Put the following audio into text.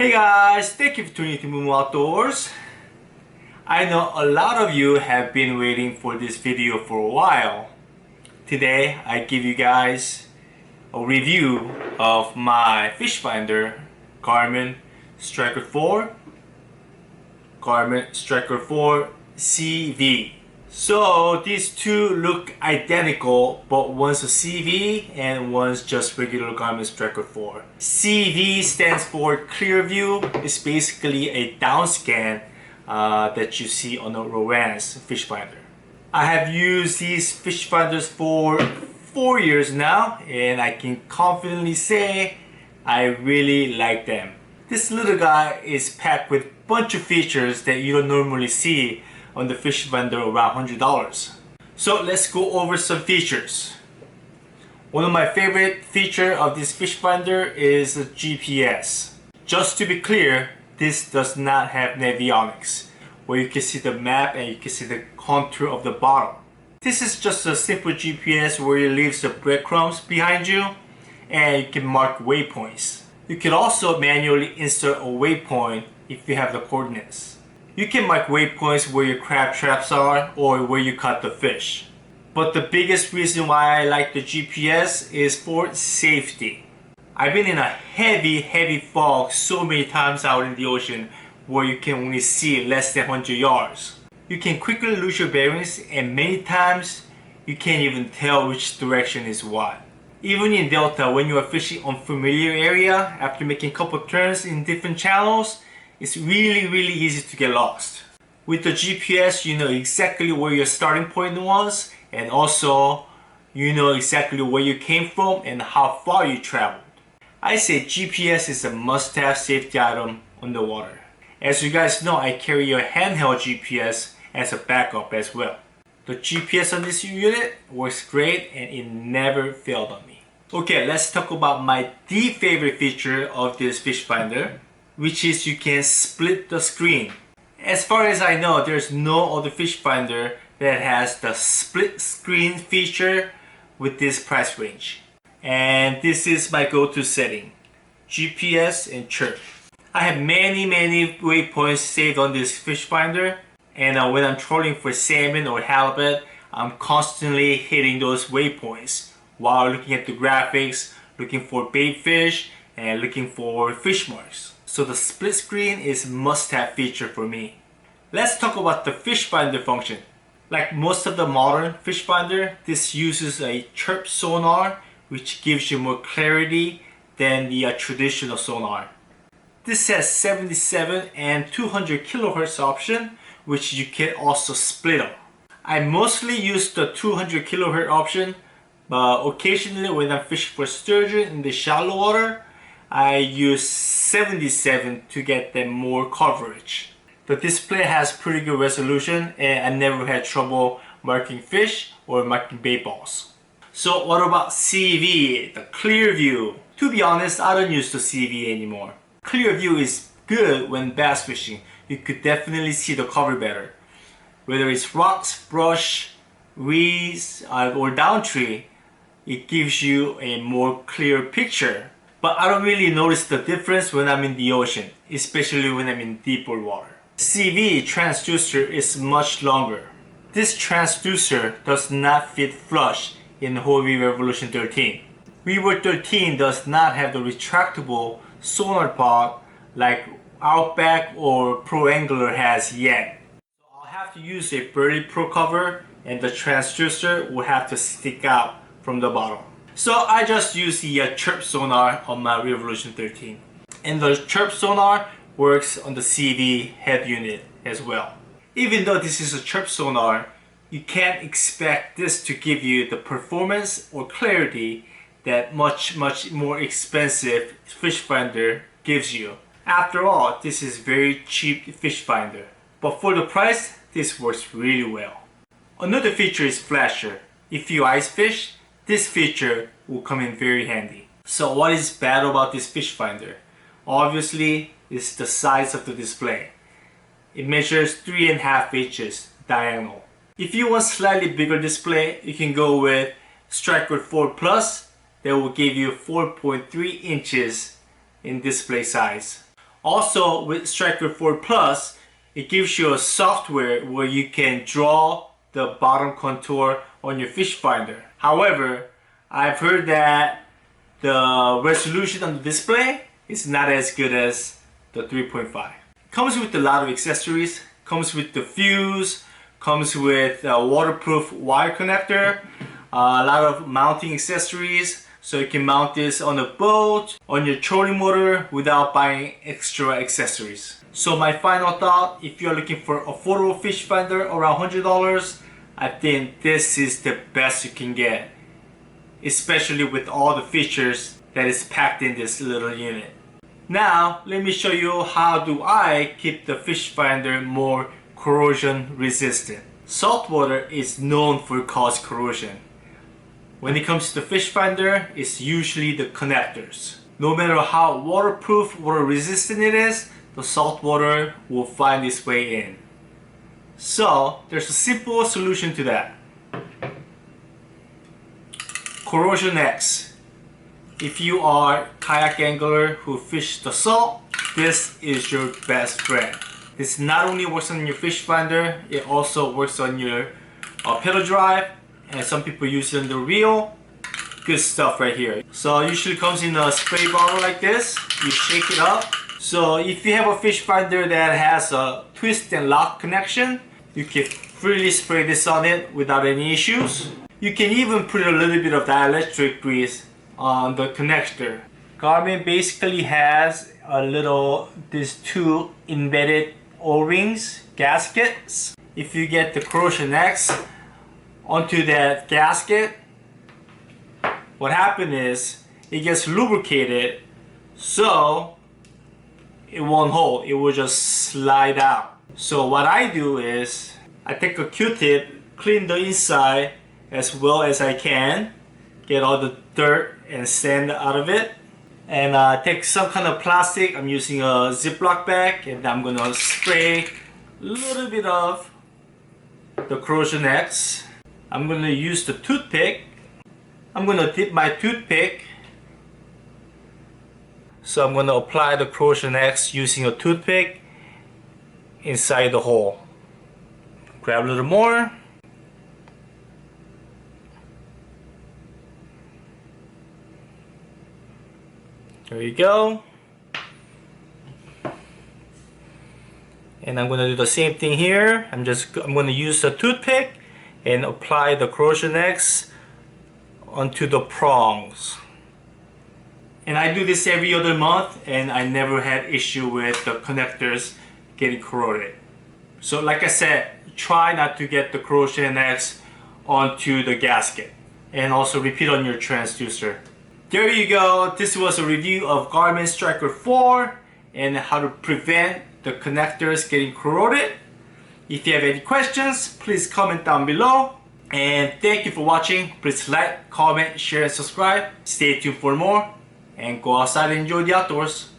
Hey guys, thank you for tuning to Moo Outdoors. I know a lot of you have been waiting for this video for a while. Today I give you guys a review of my fish finder, Garmin Striker 4, Garmin Striker 4 CV. So these two look identical, but one's a CV and one's just regular Garmin Striker 4. CV stands for clear view. It's basically a down scan that you see on a ROAS fish finder. I have used these fish finders for 4 years now, and I can confidently say I really like them. This little guy is packed with a bunch of features that you don't normally see on the fish finder around $100. So let's go over some features. One of my favorite features of this fish finder is the GPS. Just to be clear, this does not have navionics, where you can see the map and you can see the contour of the bottom. This is just a simple GPS where it leaves the breadcrumbs behind you and you can mark waypoints. You can also manually insert a waypoint if you have the coordinates. You can mark waypoints where your crab traps are or where you caught the fish. But the biggest reason why I like the GPS is for safety. I've been in a heavy fog so many times out in the ocean where you can only see less than 100 yards. You can quickly lose your bearings, and many times you can't even tell which direction is what. Even in Delta, when you are fishing unfamiliar area, after making a couple turns in different channels, it's really easy to get lost. With the GPS, you know exactly where your starting point was, and also you know exactly where you came from and how far you traveled. I say GPS is a must-have safety item on the water. As you guys know, I carry a handheld GPS as a backup as well. The GPS on this unit works great and it never failed on me. Okay, let's talk about my favorite feature of this fish finder, which is you can split the screen. As far as I know, there's no other fish finder that has the split screen feature with this price range. And this is my go-to setting, GPS and chirp. I have many waypoints saved on this fish finder, and when I'm trolling for salmon or halibut, I'm constantly hitting those waypoints while looking at the graphics, looking for bait fish, and looking for fish marks. So the split screen is a must-have feature for me. Let's talk about the fish finder function. Like most of the modern fish finder, this uses a chirp sonar, which gives you more clarity than the traditional sonar. This has 77 and 200 kilohertz option, which you can also split them. I mostly use the 200 kilohertz option, but occasionally when I'm fishing for sturgeon in the shallow water, I use 77 to get them more coverage. The display has pretty good resolution and I never had trouble marking fish or marking bait balls. So what about CV, the clear view? To be honest, I don't use the CV anymore. Clear view is good when bass fishing. You could definitely see the cover better. Whether it's rocks, brush, reeds, or downtree, it gives you a more clear picture. But I don't really notice the difference when I'm in the ocean, especially when I'm in deeper water. CV transducer is much longer. This transducer does not fit flush in Hobie Revolution 13. Rework 13 does not have the retractable sonar pod like Outback or Pro Angler has yet. So I'll have to use a Birdie Pro cover and the transducer will have to stick out from the bottom. So I just use the chirp sonar on my Revolution 13. And the chirp sonar works on the CV head unit as well. Even though this is a chirp sonar, you can't expect this to give you the performance or clarity that much more expensive fish finder gives you. After all, this is very cheap fish finder. But for the price, this works really well. Another feature is flasher. If you ice fish, this feature will come in very handy. So what is bad about this fish finder? Obviously, it's the size of the display. It measures 3.5 inches diagonal. If you want slightly bigger display, you can go with Striker 4 Plus. That will give you 4.3 inches in display size. Also with Striker 4 Plus, it gives you a software where you can draw the bottom contour on your fish finder. However, I've heard that the resolution on the display is not as good as the 3.5. Comes with a lot of accessories, comes with the fuse, comes with a waterproof wire connector, a lot of mounting accessories, so you can mount this on a boat, on your trolling motor without buying extra accessories. So my final thought, if you're looking for affordable fish finder around $100, I think this is the best you can get, especially with all the features that is packed in this little unit. Now let me show you how do I keep the fish finder more corrosion resistant. Saltwater is known for cause corrosion. When it comes to the fish finder, it's usually the connectors. No matter how waterproof, water resistant it is, the salt water will find its way in. So there's a simple solution to that. Corrosion X. If you are a kayak angler who fish the salt, this is your best friend. This not only works on your fish finder, it also works on your pedal drive, and some people use it on the reel. Good stuff right here. So it usually comes in a spray bottle like this. You shake it up. So if you have a fish finder that has a twist and lock connection, you can freely spray this on it without any issues. You can even put a little bit of dielectric grease on the connector. Garmin basically has these two embedded O-rings, gaskets. If you get the Corrosion X onto that gasket, what happens is it gets lubricated, so it won't hold, it will just slide out. So what I do is I take a Q-tip, clean the inside as well as I can, get all the dirt and sand out of it, and take some kind of plastic. I'm using a Ziploc bag, and I'm gonna spray a little bit of the Corrosion X. I'm gonna use the toothpick. I'm gonna dip my toothpick. So I'm gonna apply the Corrosion X using a toothpick inside the hole. Grab a little more. There you go. And I'm gonna do the same thing here. I'm gonna use the toothpick and apply the Corrosion X onto the prongs. And I do this every other month, and I never had issue with the connectors getting corroded. So like I said, try not to get the Corrosion X onto the gasket, and also repeat on your transducer. There you go. This was a review of Garmin Striker 4 and how to prevent the connectors getting corroded. If you have any questions, please comment down below. And thank you for watching. Please like, comment, share, and subscribe. Stay tuned for more, and go outside and enjoy the outdoors.